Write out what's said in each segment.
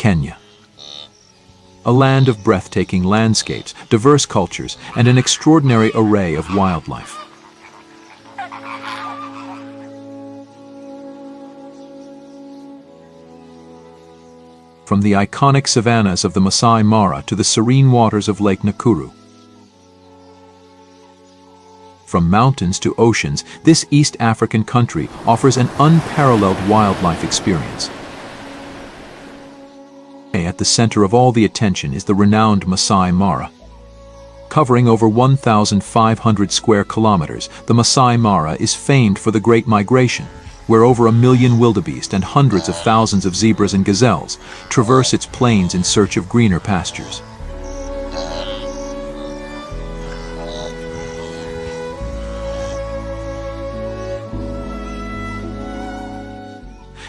Kenya. A land of breathtaking landscapes, diverse cultures, and an extraordinary array of wildlife. From the iconic savannas of the Masai Mara to the serene waters of Lake Nakuru. From mountains to oceans, this East African country offers an unparalleled wildlife experience. At the center of all the attention is the renowned Masai Mara. Covering over 1,500 square kilometers, the Masai Mara is famed for the Great Migration, where over 1 million wildebeest and hundreds of thousands of zebras and gazelles traverse its plains in search of greener pastures.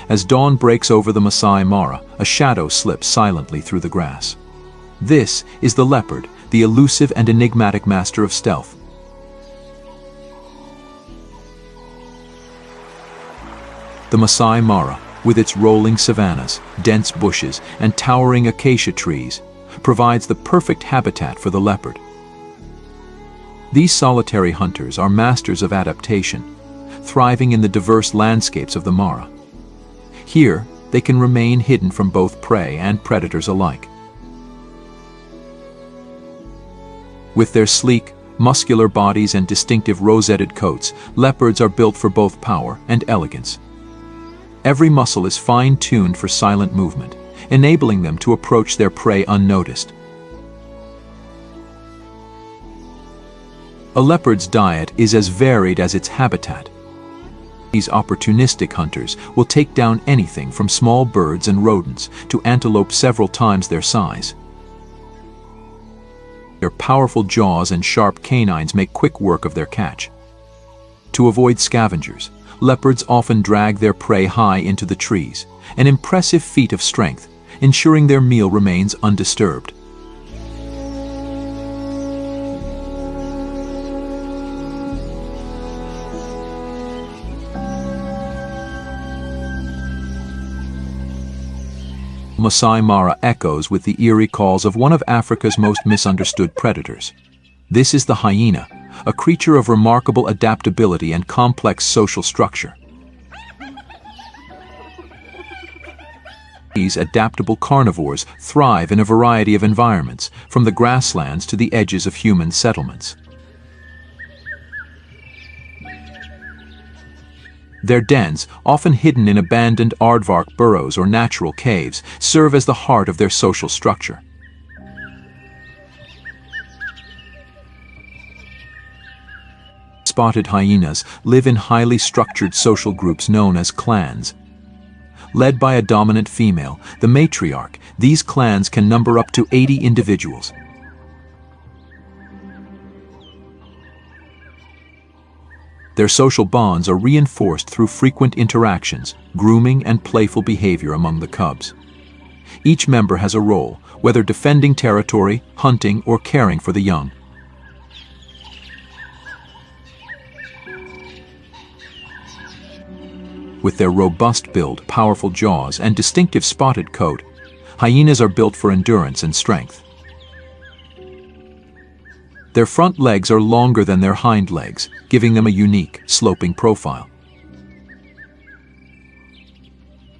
As dawn breaks over the Masai Mara, a shadow slips silently through the grass. This is the leopard, the elusive and enigmatic master of stealth. The Masai Mara, with its rolling savannas, dense bushes, and towering acacia trees, provides the perfect habitat for the leopard. These solitary hunters are masters of adaptation, thriving in the diverse landscapes of the Mara. Here, they can remain hidden from both prey and predators alike. With their sleek, muscular bodies and distinctive rosetted coats, leopards are built for both power and elegance. Every muscle is fine-tuned for silent movement, enabling them to approach their prey unnoticed. A leopard's diet is as varied as its habitat. These opportunistic hunters will take down anything from small birds and rodents to antelope several times their size. Their powerful jaws and sharp canines make quick work of their catch. To avoid scavengers, leopards often drag their prey high into the trees, an impressive feat of strength, ensuring their meal remains undisturbed. Masai Mara echoes with the eerie calls of one of Africa's most misunderstood predators. This is the hyena, a creature of remarkable adaptability and complex social structure. These adaptable carnivores thrive in a variety of environments, from the grasslands to the edges of human settlements. Their dens, often hidden in abandoned aardvark burrows or natural caves, serve as the heart of their social structure. Spotted hyenas live in highly structured social groups known as clans. Led by a dominant female, the matriarch, these clans can number up to 80 individuals. Their social bonds are reinforced through frequent interactions, grooming, and playful behavior among the cubs. Each member has a role, whether defending territory, hunting, or caring for the young. With their robust build, powerful jaws, and distinctive spotted coat, hyenas are built for endurance and strength. Their front legs are longer than their hind legs, giving them a unique, sloping profile.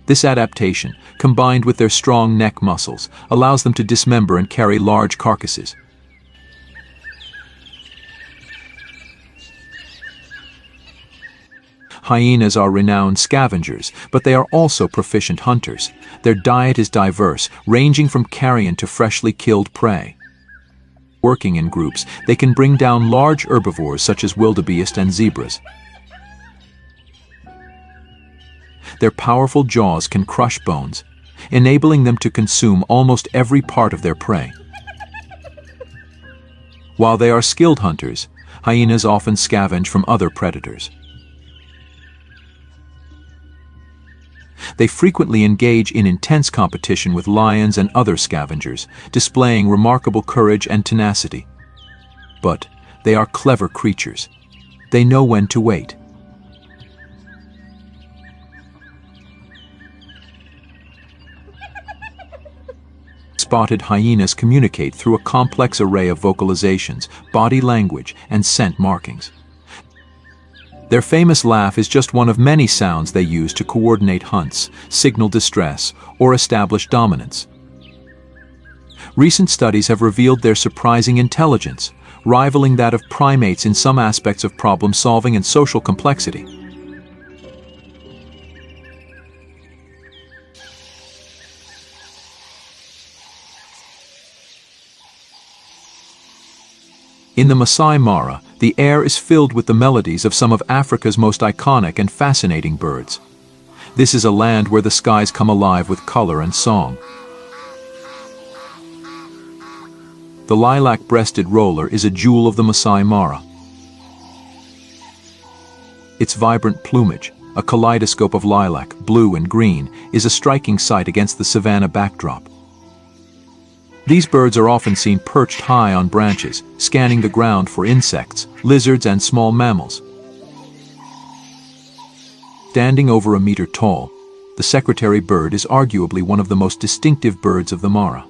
This adaptation, combined with their strong neck muscles, allows them to dismember and carry large carcasses. Hyenas are renowned scavengers, but they are also proficient hunters. Their diet is diverse, ranging from carrion to freshly killed prey. Working in groups, they can bring down large herbivores such as wildebeest and zebras. Their powerful jaws can crush bones, enabling them to consume almost every part of their prey. While they are skilled hunters, hyenas often scavenge from other predators. They frequently engage in intense competition with lions and other scavengers, displaying remarkable courage and tenacity. But they are clever creatures. They know when to wait. spotted hyenas communicate through a complex array of vocalizations, body language, and scent markings. Their famous laugh is just one of many sounds they use to coordinate hunts, signal distress, or establish dominance. Recent studies have revealed their surprising intelligence, rivaling that of primates in some aspects of problem-solving and social complexity. In the Masai Mara, the air is filled with the melodies of some of Africa's most iconic and fascinating birds. This is a land where the skies come alive with color and song. The lilac-breasted roller is a jewel of the Masai Mara. Its vibrant plumage, a kaleidoscope of lilac, blue and green, is a striking sight against the savanna backdrop. These birds are often seen perched high on branches, scanning the ground for insects, lizards, and small mammals. Standing over a meter tall, the secretary bird is arguably one of the most distinctive birds of the Mara.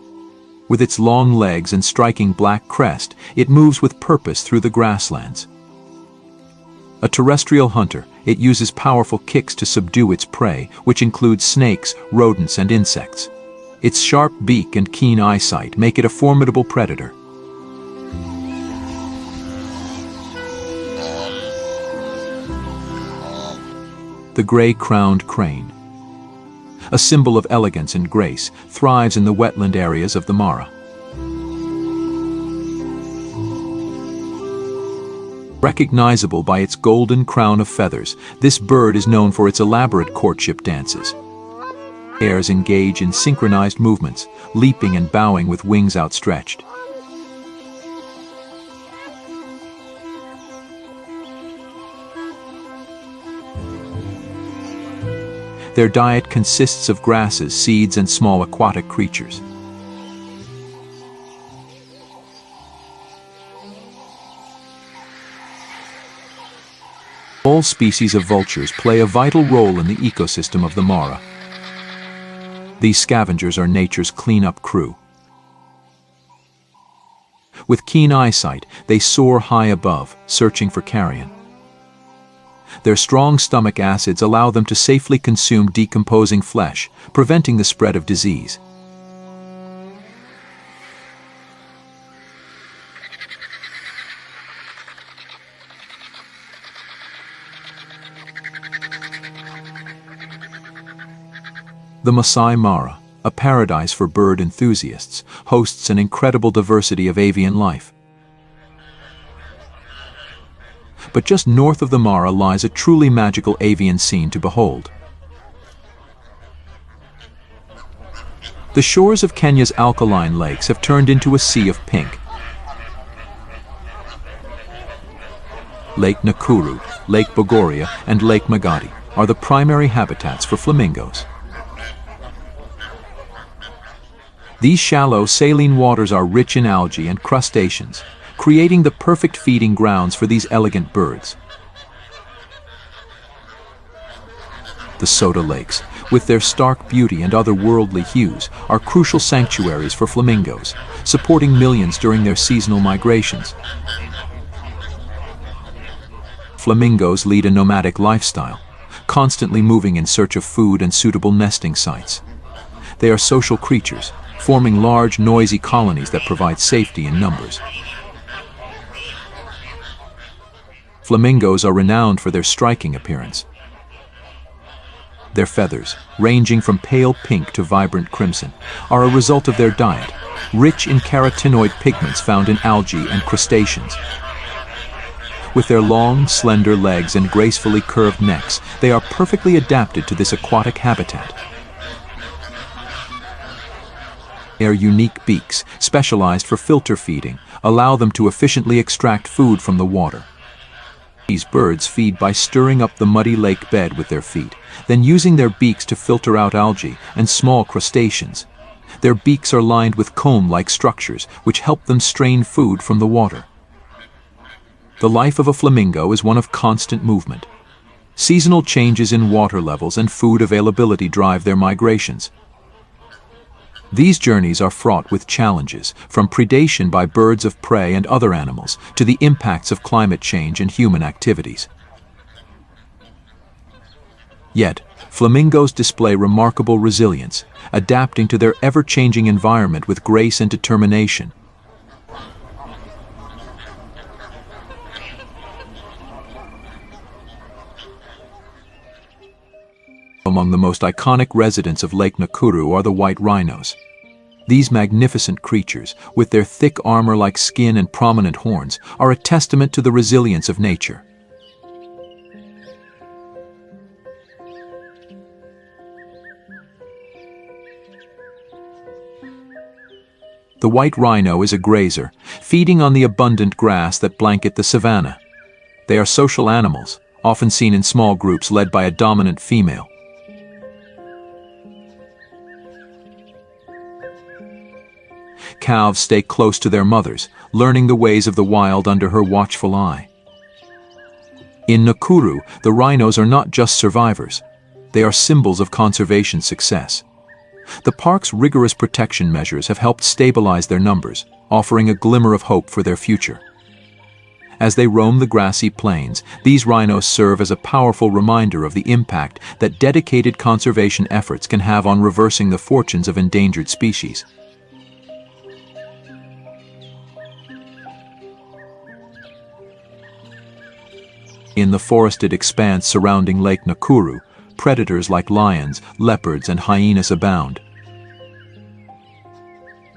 With its long legs and striking black crest, it moves with purpose through the grasslands. A terrestrial hunter, it uses powerful kicks to subdue its prey, which includes snakes, rodents, and insects. Its sharp beak and keen eyesight make it a formidable predator. The gray-crowned crane, a symbol of elegance and grace, thrives in the wetland areas of the Mara. Recognizable by its golden crown of feathers, this bird is known for its elaborate courtship dances. Pairs engage in synchronized movements, leaping and bowing with wings outstretched. Their diet consists of grasses, seeds, and small aquatic creatures. All species of vultures play a vital role in the ecosystem of the Mara. These scavengers are nature's cleanup crew. With keen eyesight, they soar high above, searching for carrion. Their strong stomach acids allow them to safely consume decomposing flesh, preventing the spread of disease. The Masai Mara, a paradise for bird enthusiasts, hosts an incredible diversity of avian life. But just north of the Mara lies a truly magical avian scene to behold. The shores of Kenya's alkaline lakes have turned into a sea of pink. Lake Nakuru, Lake Bogoria, and Lake Magadi are the primary habitats for flamingos. These shallow, saline waters are rich in algae and crustaceans, creating the perfect feeding grounds for these elegant birds. The soda lakes, with their stark beauty and otherworldly hues, are crucial sanctuaries for flamingos, supporting millions during their seasonal migrations. Flamingos lead a nomadic lifestyle, constantly moving in search of food and suitable nesting sites. They are social creatures, forming large, noisy colonies that provide safety in numbers. Flamingos are renowned for their striking appearance. Their feathers, ranging from pale pink to vibrant crimson, are a result of their diet, rich in carotenoid pigments found in algae and crustaceans. With their long, slender legs and gracefully curved necks, they are perfectly adapted to this aquatic habitat. Their unique beaks, specialized for filter feeding, allow them to efficiently extract food from the water. These birds feed by stirring up the muddy lake bed with their feet, then using their beaks to filter out algae and small crustaceans. Their beaks are lined with comb-like structures, which help them strain food from the water. The life of a flamingo is one of constant movement. Seasonal changes in water levels and food availability drive their migrations. These journeys are fraught with challenges, from predation by birds of prey and other animals to the impacts of climate change and human activities. Yet, flamingos display remarkable resilience, adapting to their ever-changing environment with grace and determination. Among the most iconic residents of Lake Nakuru are the white rhinos. These magnificent creatures, with their thick armor-like skin and prominent horns, are a testament to the resilience of nature. The white rhino is a grazer, feeding on the abundant grass that blanket the savanna. They are social animals, often seen in small groups led by a dominant female. Calves stay close to their mothers, learning the ways of the wild under her watchful eye. In Nakuru, the rhinos are not just survivors. They are symbols of conservation success. The park's rigorous protection measures have helped stabilize their numbers, offering a glimmer of hope for their future. As they roam the grassy plains, these rhinos serve as a powerful reminder of the impact that dedicated conservation efforts can have on reversing the fortunes of endangered species. In the forested expanse surrounding Lake Nakuru, predators like lions, leopards, and hyenas abound.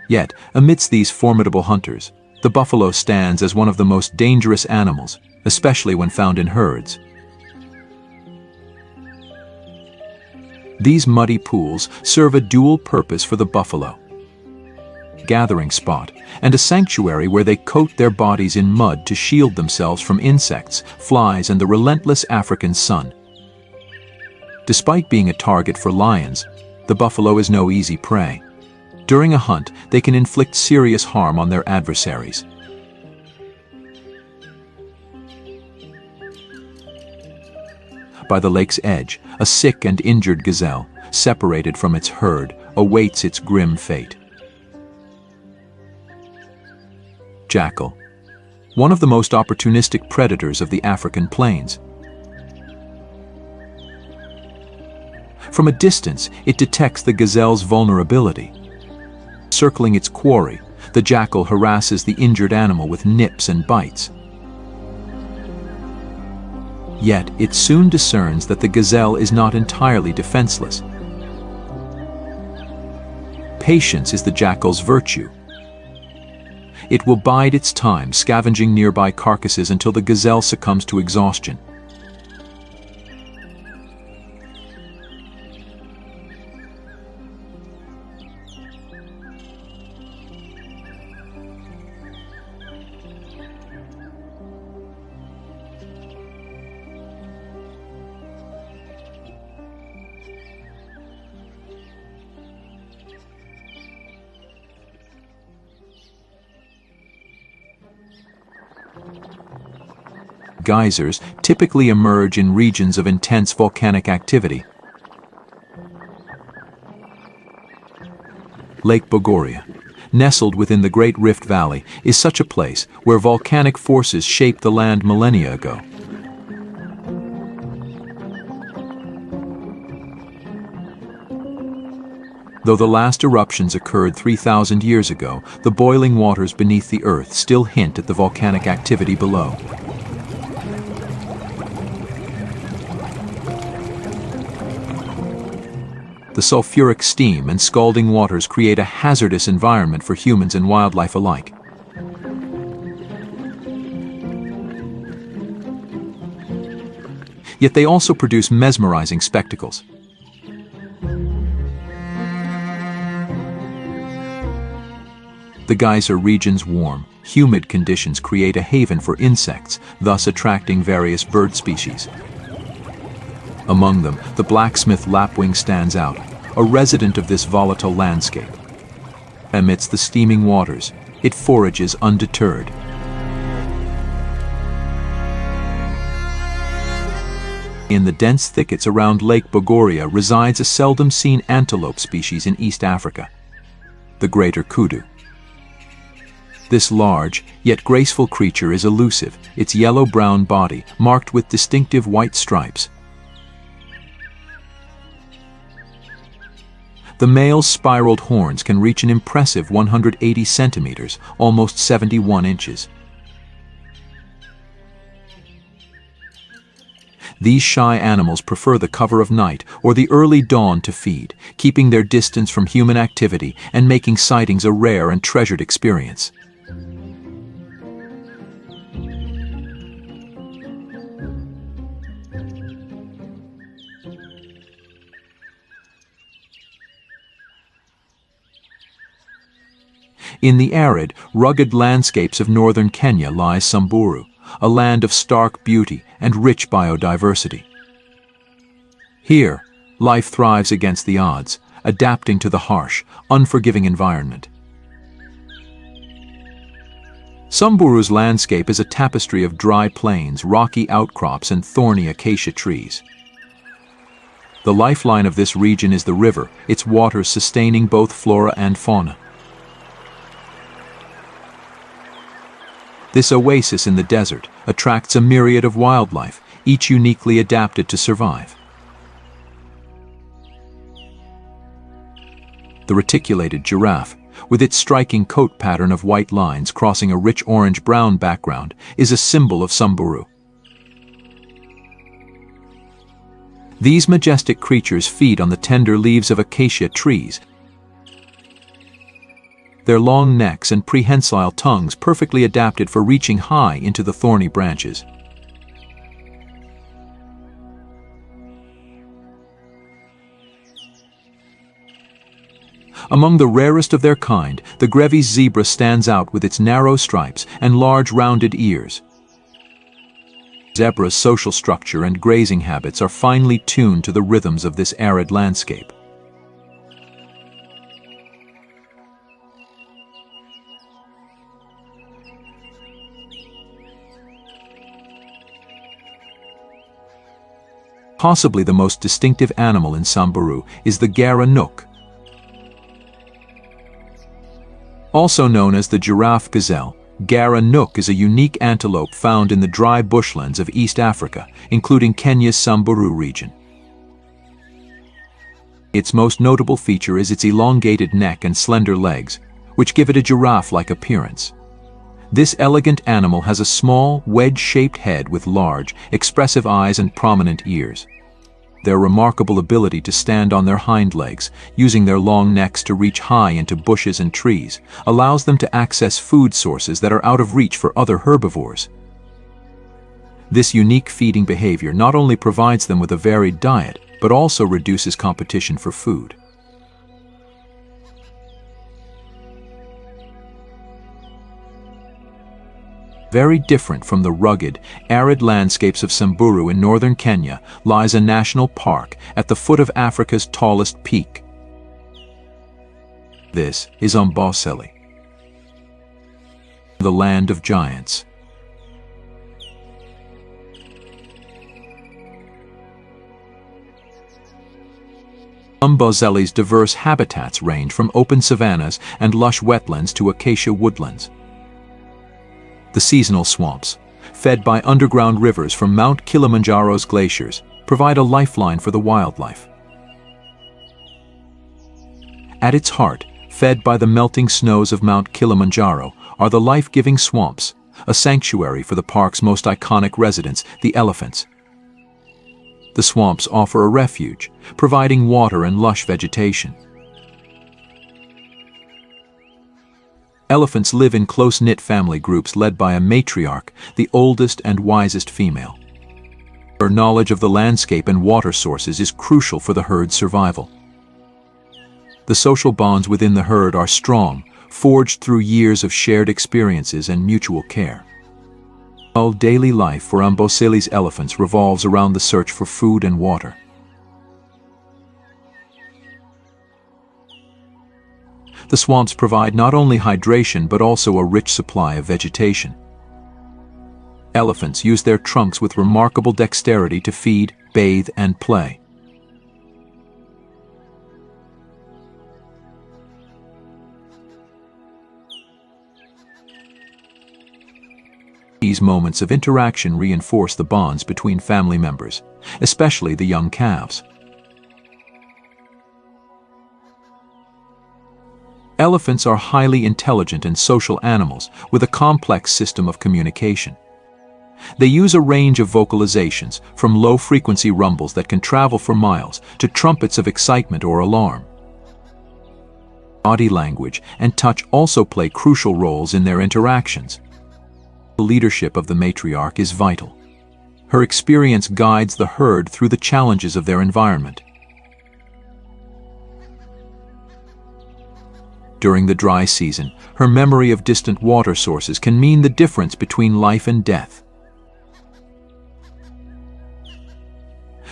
Yet, amidst these formidable hunters, the buffalo stands as one of the most dangerous animals, especially when found in herds. These muddy pools serve a dual purpose for the buffalo: gathering spot, and a sanctuary where they coat their bodies in mud to shield themselves from insects, flies, and the relentless African sun. Despite being a target for lions, the buffalo is no easy prey. During a hunt, they can inflict serious harm on their adversaries. By the lake's edge, a sick and injured gazelle, separated from its herd, awaits its grim fate. Jackal, one of the most opportunistic predators of the African plains. From a distance, it detects the gazelle's vulnerability. Circling its quarry, the jackal harasses the injured animal with nips and bites. Yet, it soon discerns that the gazelle is not entirely defenseless. Patience is the jackal's virtue. It will bide its time, scavenging nearby carcasses until the gazelle succumbs to exhaustion. Geysers typically emerge in regions of intense volcanic activity. Lake Bogoria, nestled within the Great Rift Valley, is such a place where volcanic forces shaped the land millennia ago. Though the last eruptions occurred 3,000 years ago, the boiling waters beneath the earth still hint at the volcanic activity below. The sulfuric steam and scalding waters create a hazardous environment for humans and wildlife alike. Yet they also produce mesmerizing spectacles. The geyser region's warm, humid conditions create a haven for insects, thus attracting various bird species. Among them, the blacksmith lapwing stands out, a resident of this volatile landscape. Amidst the steaming waters, it forages undeterred. In the dense thickets around Lake Bogoria resides a seldom-seen antelope species in East Africa. the greater kudu. This large, yet graceful creature is elusive, its yellow-brown body marked with distinctive white stripes. The male's spiraled horns can reach an impressive 180 centimeters, almost 71 inches. These shy animals prefer the cover of night or the early dawn to feed, keeping their distance from human activity and making sightings a rare and treasured experience. In the arid, rugged landscapes of northern Kenya lies Samburu, a land of stark beauty and rich biodiversity. Here, life thrives against the odds, adapting to the harsh, unforgiving environment. Samburu's landscape is a tapestry of dry plains, rocky outcrops, and thorny acacia trees. The lifeline of this region is the river, its waters sustaining both flora and fauna. This oasis in the desert attracts a myriad of wildlife, each uniquely adapted to survive. The reticulated giraffe, with its striking coat pattern of white lines crossing a rich orange-brown background, is a symbol of Samburu. These majestic creatures feed on the tender leaves of acacia trees, their long necks and prehensile tongues perfectly adapted for reaching high into the thorny branches. Among the rarest of their kind, the Grevy's zebra stands out with its narrow stripes and large rounded ears. Zebra's social structure and grazing habits are finely tuned to the rhythms of this arid landscape. Possibly the most distinctive animal in Samburu is the Gara-nook. Also known as the giraffe gazelle, Gara-nook is a unique antelope found in the dry bushlands of East Africa, including Kenya's Samburu region. Its most notable feature is its elongated neck and slender legs, which give it a giraffe-like appearance. This elegant animal has a small, wedge-shaped head with large, expressive eyes and prominent ears. Their remarkable ability to stand on their hind legs, using their long necks to reach high into bushes and trees, allows them to access food sources that are out of reach for other herbivores. This unique feeding behavior not only provides them with a varied diet, but also reduces competition for food. Very different from the rugged, arid landscapes of Samburu in northern Kenya lies a national park at the foot of Africa's tallest peak. This is Amboseli, the land of giants. Amboseli's diverse habitats range from open savannas and lush wetlands to acacia woodlands. The seasonal swamps, fed by underground rivers from Mount Kilimanjaro's glaciers, provide a lifeline for the wildlife. At its heart, fed by the melting snows of Mount Kilimanjaro, are the life-giving swamps, a sanctuary for the park's most iconic residents, the elephants. The swamps offer a refuge, providing water and lush vegetation. Elephants live in close-knit family groups led by a matriarch, the oldest and wisest female. Her knowledge of the landscape and water sources is crucial for the herd's survival. The social bonds within the herd are strong, forged through years of shared experiences and mutual care. All daily life for Amboseli's elephants revolves around the search for food and water. The swamps provide not only hydration but also a rich supply of vegetation. Elephants use their trunks with remarkable dexterity to feed, bathe, and play. These moments of interaction reinforce the bonds between family members, especially the young calves. Elephants are highly intelligent and social animals with a complex system of communication. They use a range of vocalizations, from low-frequency rumbles that can travel for miles to trumpets of excitement or alarm. Body language and touch also play crucial roles in their interactions. The leadership of the matriarch is vital. Her experience guides the herd through the challenges of their environment. During the dry season, her memory of distant water sources can mean the difference between life and death.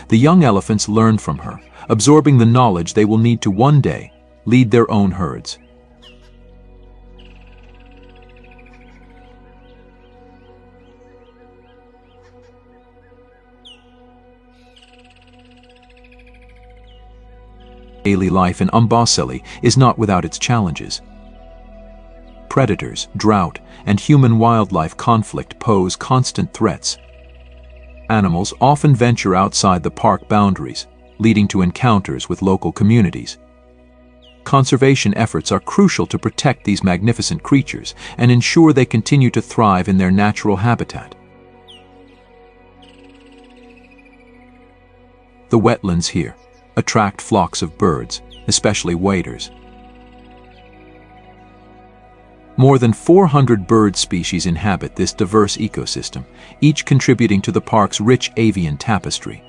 The young elephants learn from her, absorbing the knowledge they will need to one day lead their own herds. Daily life in Umbaseli is not without its challenges. Predators, drought, and human-wildlife conflict pose constant threats. Animals often venture outside the park boundaries, leading to encounters with local communities. Conservation efforts are crucial to protect these magnificent creatures and ensure they continue to thrive in their natural habitat. The wetlands here attract flocks of birds, especially waders. More than 400 bird species inhabit this diverse ecosystem, each contributing to the park's rich avian tapestry.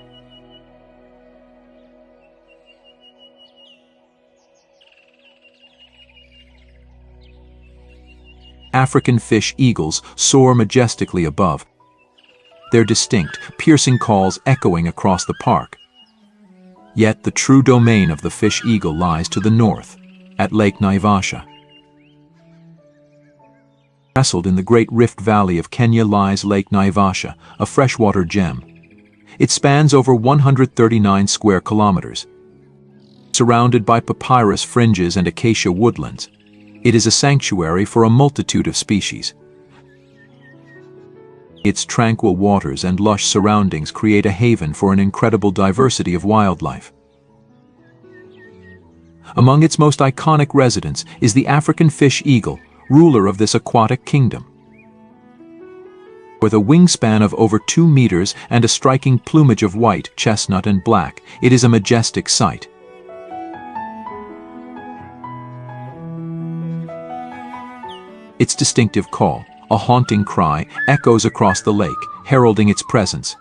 African fish eagles soar majestically above, their distinct, piercing calls echoing across the park. Yet the true domain of the fish eagle lies to the north, at Lake Naivasha. Nestled in the Great Rift Valley of Kenya lies Lake Naivasha, a freshwater gem. It spans over 139 square kilometers. Surrounded by papyrus fringes and acacia woodlands, it is a sanctuary for a multitude of species. Its tranquil waters and lush surroundings create a haven for an incredible diversity of wildlife. Among its most iconic residents is the African fish eagle, ruler of this aquatic kingdom. With a wingspan of over 2 meters and a striking plumage of white, chestnut, and black, it is a majestic sight. Its distinctive call, a haunting cry, echoes across the lake, heralding its presence.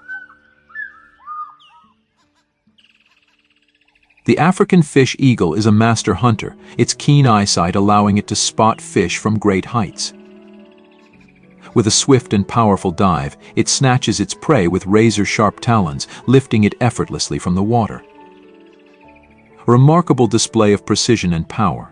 The African fish eagle is a master hunter, its keen eyesight allowing it to spot fish from great heights. With a swift and powerful dive, it snatches its prey with razor-sharp talons, lifting it effortlessly from the water. A remarkable display of precision and power.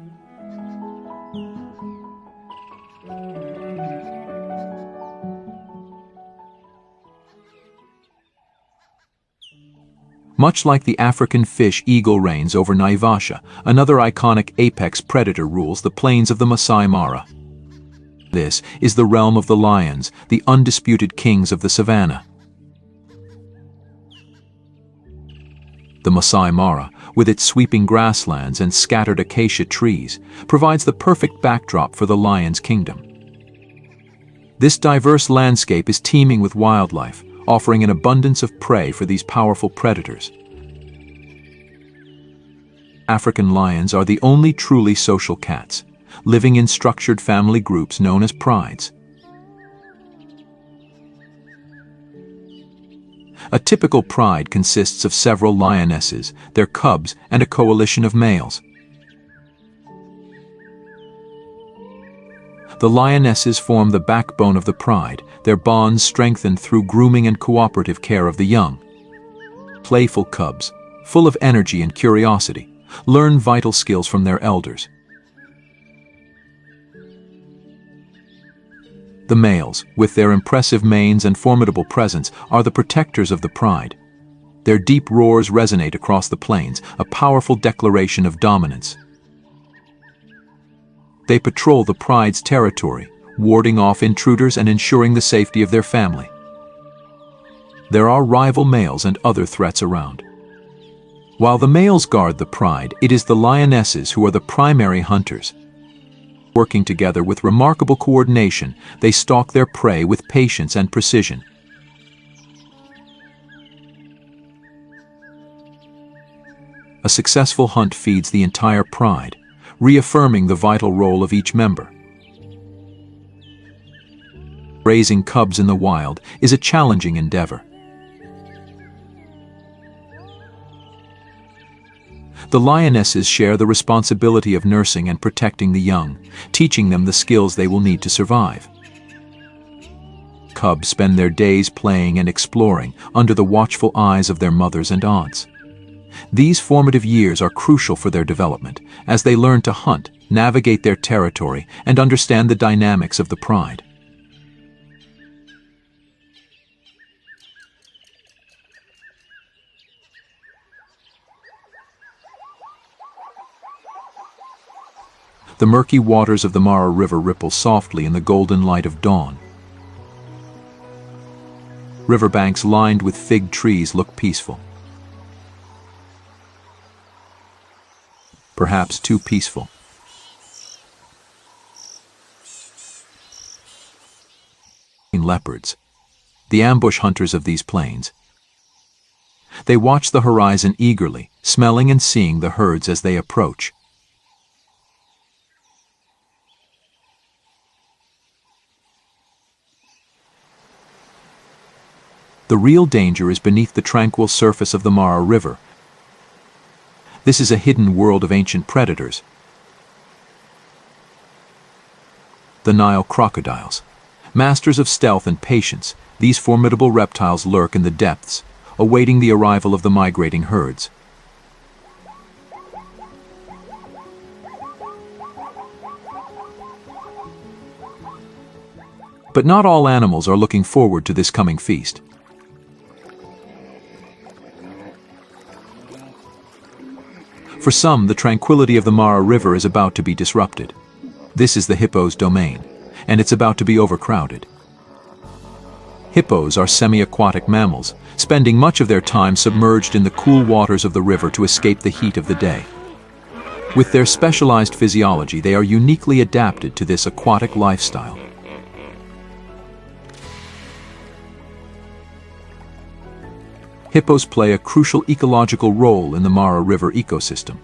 Much like the African fish eagle reigns over Naivasha, another iconic apex predator rules the plains of the Masai Mara. This is the realm of the lions, the undisputed kings of the savannah. The Masai Mara, with its sweeping grasslands and scattered acacia trees, provides the perfect backdrop for the lion's kingdom. This diverse landscape is teeming with wildlife, offering an abundance of prey for these powerful predators. African lions are the only truly social cats, living in structured family groups known as prides. A typical pride consists of several lionesses, their cubs, and a coalition of males. The lionesses form the backbone of the pride, their bonds strengthened through grooming and cooperative care of the young. Playful cubs, full of energy and curiosity, learn vital skills from their elders. The males, with their impressive manes and formidable presence, are the protectors of the pride. Their deep roars resonate across the plains, a powerful declaration of dominance. They patrol the pride's territory, warding off intruders and ensuring the safety of their family. There are rival males and other threats around. While the males guard the pride, it is the lionesses who are the primary hunters. Working together with remarkable coordination, they stalk their prey with patience and precision. A successful hunt feeds the entire pride, reaffirming the vital role of each member. Raising cubs in the wild is a challenging endeavor. The lionesses share the responsibility of nursing and protecting the young, teaching them the skills they will need to survive. Cubs spend their days playing and exploring under the watchful eyes of their mothers and aunts. These formative years are crucial for their development, as they learn to hunt, navigate their territory, and understand the dynamics of the pride. The murky waters of the Mara River ripple softly in the golden light of dawn. Riverbanks lined with fig trees look peaceful. Perhaps too peaceful. Leopards, the ambush hunters of these plains. They watch the horizon eagerly, smelling and seeing the herds as they approach. The real danger is beneath the tranquil surface of the Mara River. This is a hidden world of ancient predators. The Nile crocodiles. Masters of stealth and patience, these formidable reptiles lurk in the depths, awaiting the arrival of the migrating herds. But not all animals are looking forward to this coming feast. For some, the tranquility of the Mara River is about to be disrupted. This is the hippo's domain, and it's about to be overcrowded. Hippos are semi-aquatic mammals, spending much of their time submerged in the cool waters of the river to escape the heat of the day. With their specialized physiology, they are uniquely adapted to this aquatic lifestyle. Hippos play a crucial ecological role in the Mara River ecosystem.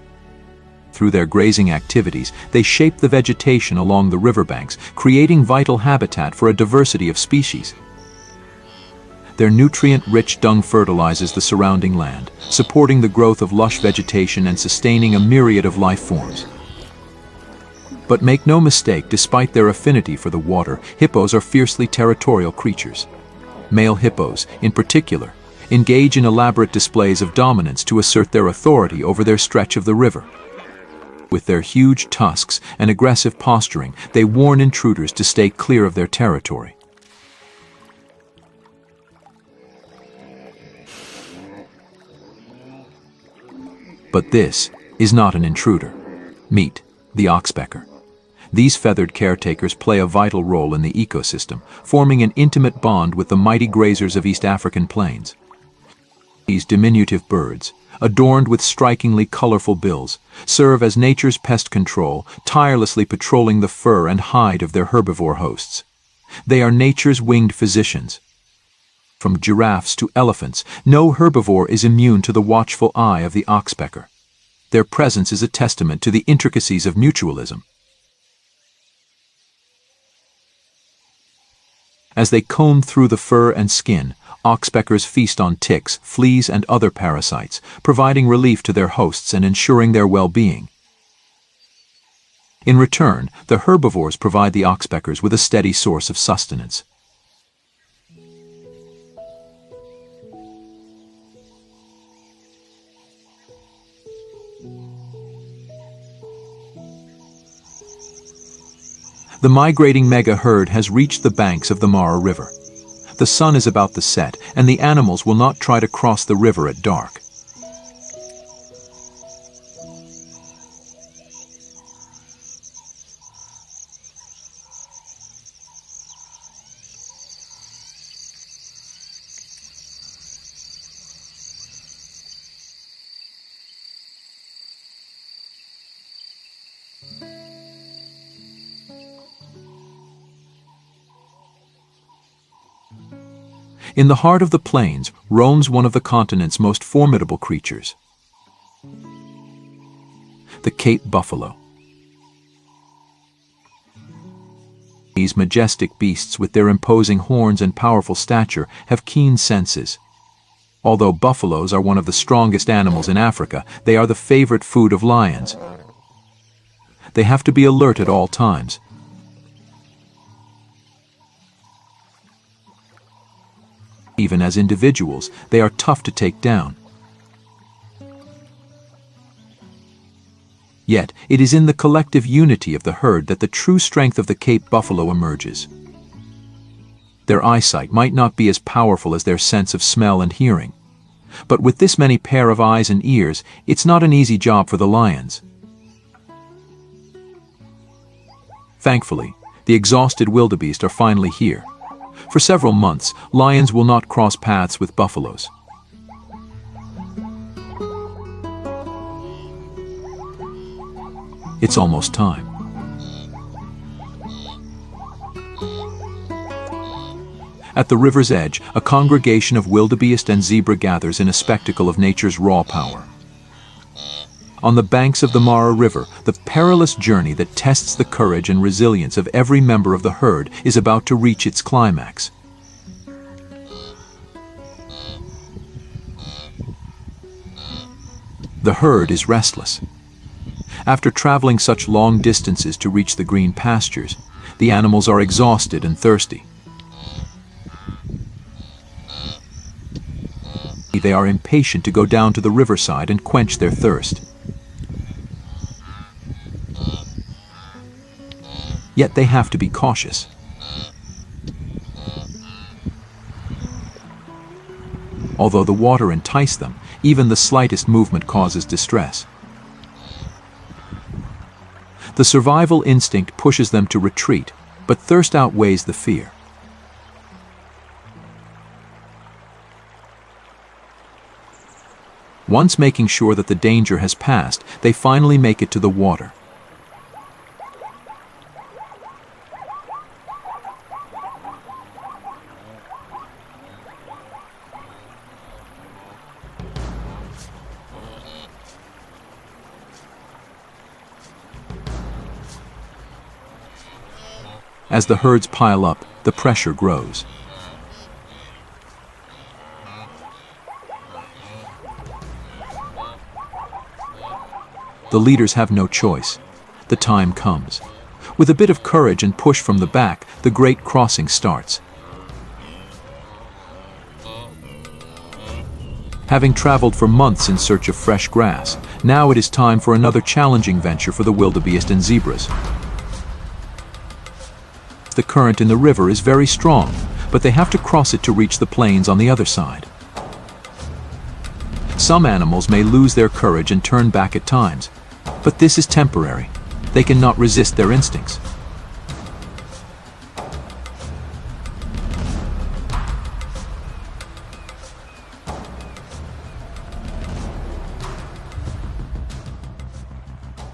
Through their grazing activities, they shape the vegetation along the riverbanks, creating vital habitat for a diversity of species. Their nutrient-rich dung fertilizes the surrounding land, supporting the growth of lush vegetation and sustaining a myriad of life forms. But make no mistake, despite their affinity for the water, hippos are fiercely territorial creatures. Male hippos, in particular, engage in elaborate displays of dominance to assert their authority over their stretch of the river. With their huge tusks and aggressive posturing, they warn intruders to stay clear of their territory. But this is not an intruder. Meet the oxpecker. These feathered caretakers play a vital role in the ecosystem, forming an intimate bond with the mighty grazers of East African plains. These diminutive birds, adorned with strikingly colorful bills, serve as nature's pest control, tirelessly patrolling the fur and hide of their herbivore hosts. They are nature's winged physicians. From giraffes to elephants, no herbivore is immune to the watchful eye of the oxpecker. Their presence is a testament to the intricacies of mutualism. As they comb through the fur and skin, oxpeckers feast on ticks, fleas, and other parasites, providing relief to their hosts and ensuring their well-being. In return, the herbivores provide the oxpeckers with a steady source of sustenance. The migrating mega herd has reached the banks of the Mara River. The sun is about to set, and the animals will not try to cross the river at dark. In the heart of the plains roams one of the continent's most formidable creatures, the Cape buffalo. These majestic beasts, with their imposing horns and powerful stature, have keen senses. Although buffaloes are one of the strongest animals in Africa, they are the favorite food of lions. They have to be alert at all times. Even as individuals, they are tough to take down. Yet, it is in the collective unity of the herd that the true strength of the Cape buffalo emerges. Their eyesight might not be as powerful as their sense of smell and hearing. But with this many pair of eyes and ears, it's not an easy job for the lions. Thankfully, the exhausted wildebeest are finally here. For several months, lions will not cross paths with buffaloes. It's almost time. At the river's edge, a congregation of wildebeest and zebra gathers in a spectacle of nature's raw power. On the banks of the Mara River, the perilous journey that tests the courage and resilience of every member of the herd is about to reach its climax. The herd is restless. After traveling such long distances to reach the green pastures, the animals are exhausted and thirsty. They are impatient to go down to the riverside and quench their thirst. Yet they have to be cautious. Although the water entices them, even the slightest movement causes distress. The survival instinct pushes them to retreat, but thirst outweighs the fear. Once making sure that the danger has passed, they finally make it to the water. As the herds pile up, the pressure grows. The leaders have no choice. The time comes. With a bit of courage and push from the back, the great crossing starts. Having traveled for months in search of fresh grass, now it is time for another challenging venture for the wildebeest and zebras. The current in the river is very strong, but they have to cross it to reach the plains on the other side. Some animals may lose their courage and turn back at times, but this is temporary. They cannot resist their instincts.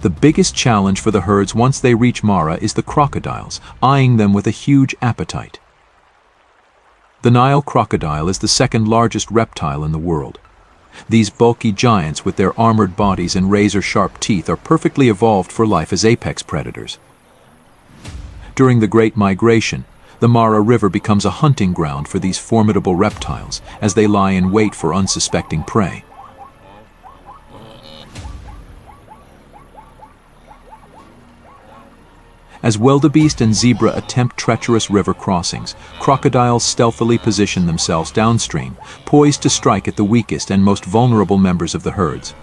The biggest challenge for the herds once they reach Mara is the crocodiles, eyeing them with a huge appetite. The Nile crocodile is the second largest reptile in the world. These bulky giants with their armored bodies and razor-sharp teeth are perfectly evolved for life as apex predators. During the Great Migration, the Mara River becomes a hunting ground for these formidable reptiles as they lie in wait for unsuspecting prey. As wildebeest and zebra attempt treacherous river crossings, crocodiles stealthily position themselves downstream, poised to strike at the weakest and most vulnerable members of the herds.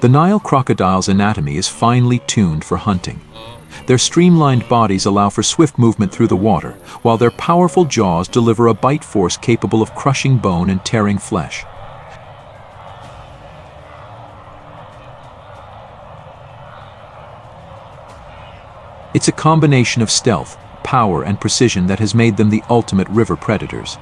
The Nile crocodile's anatomy is finely tuned for hunting. Their streamlined bodies allow for swift movement through the water, while their powerful jaws deliver a bite force capable of crushing bone and tearing flesh. It's a combination of stealth, power, and precision that has made them the ultimate river predators.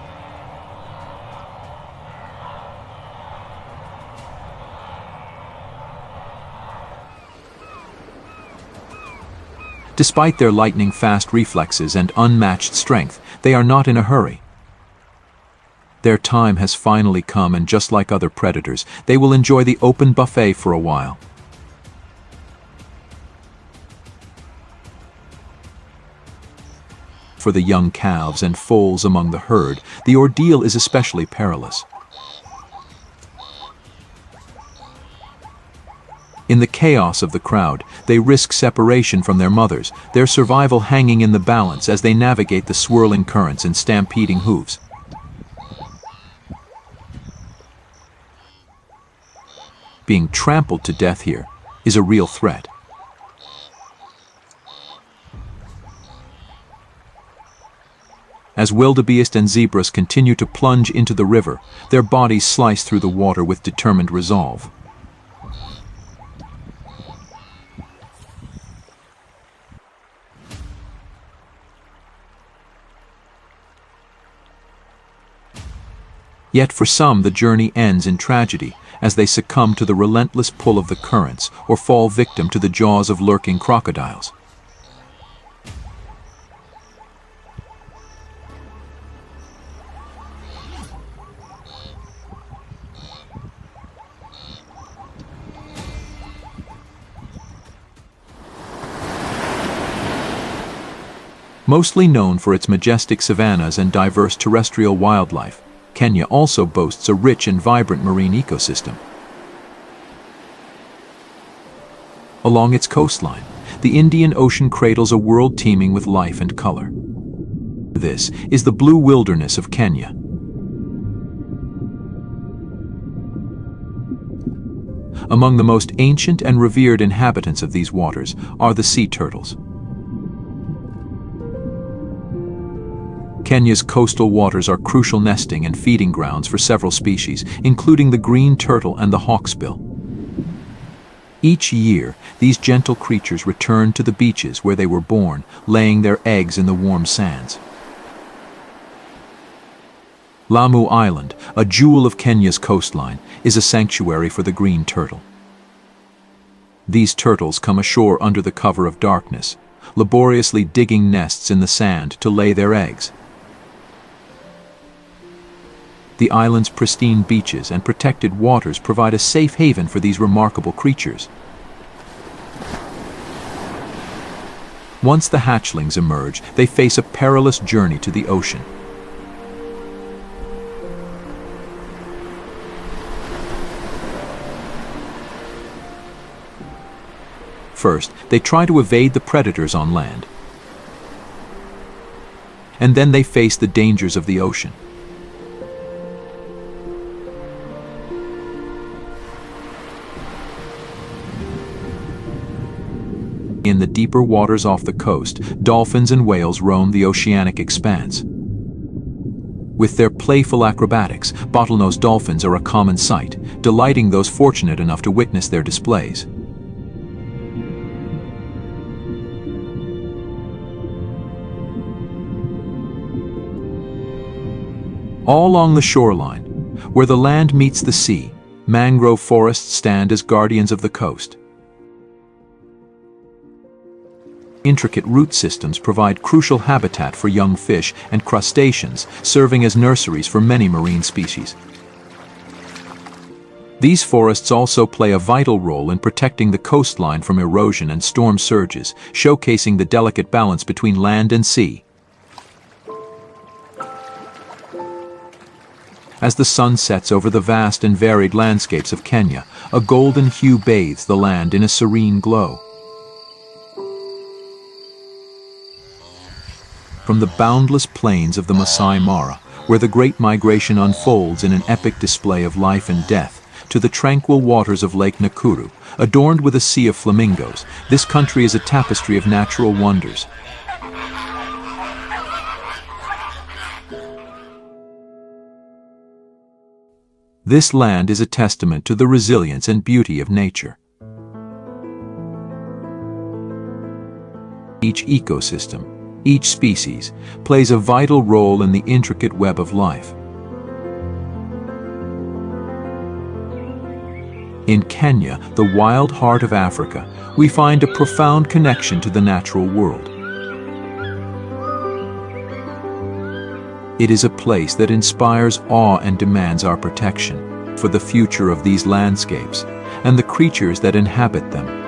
Despite their lightning-fast reflexes and unmatched strength, they are not in a hurry. Their time has finally come, and just like other predators, they will enjoy the open buffet for a while. For the young calves and foals among the herd, the ordeal is especially perilous. In the chaos of the crowd, they risk separation from their mothers, their survival hanging in the balance as they navigate the swirling currents and stampeding hooves. Being trampled to death here is a real threat. As wildebeest and zebras continue to plunge into the river, their bodies slice through the water with determined resolve. Yet for some, the journey ends in tragedy as they succumb to the relentless pull of the currents or fall victim to the jaws of lurking crocodiles. Mostly known for its majestic savannas and diverse terrestrial wildlife, Kenya also boasts a rich and vibrant marine ecosystem. Along its coastline, the Indian Ocean cradles a world teeming with life and color. This is the blue wilderness of Kenya. Among the most ancient and revered inhabitants of these waters are the sea turtles. Kenya's coastal waters are crucial nesting and feeding grounds for several species, including the green turtle and the hawksbill. Each year, these gentle creatures return to the beaches where they were born, laying their eggs in the warm sands. Lamu Island, a jewel of Kenya's coastline, is a sanctuary for the green turtle. These turtles come ashore under the cover of darkness, laboriously digging nests in the sand to lay their eggs. The island's pristine beaches and protected waters provide a safe haven for these remarkable creatures. Once the hatchlings emerge, they face a perilous journey to the ocean. First, they try to evade the predators on land. And then they face the dangers of the ocean. In the deeper waters off the coast, dolphins and whales roam the oceanic expanse. With their playful acrobatics, bottlenose dolphins are a common sight, delighting those fortunate enough to witness their displays. All along the shoreline, where the land meets the sea, mangrove forests stand as guardians of the coast. Intricate root systems provide crucial habitat for young fish and crustaceans, serving as nurseries for many marine species. These forests also play a vital role in protecting the coastline from erosion and storm surges, showcasing the delicate balance between land and sea. As the sun sets over the vast and varied landscapes of Kenya, a golden hue bathes the land in a serene glow. From the boundless plains of the Masai Mara, where the Great Migration unfolds in an epic display of life and death, to the tranquil waters of Lake Nakuru, adorned with a sea of flamingos, this country is a tapestry of natural wonders. This land is a testament to the resilience and beauty of nature. Each ecosystem, each species, plays a vital role in the intricate web of life. In Kenya, the wild heart of Africa, we find a profound connection to the natural world. It is a place that inspires awe and demands our protection for the future of these landscapes and the creatures that inhabit them.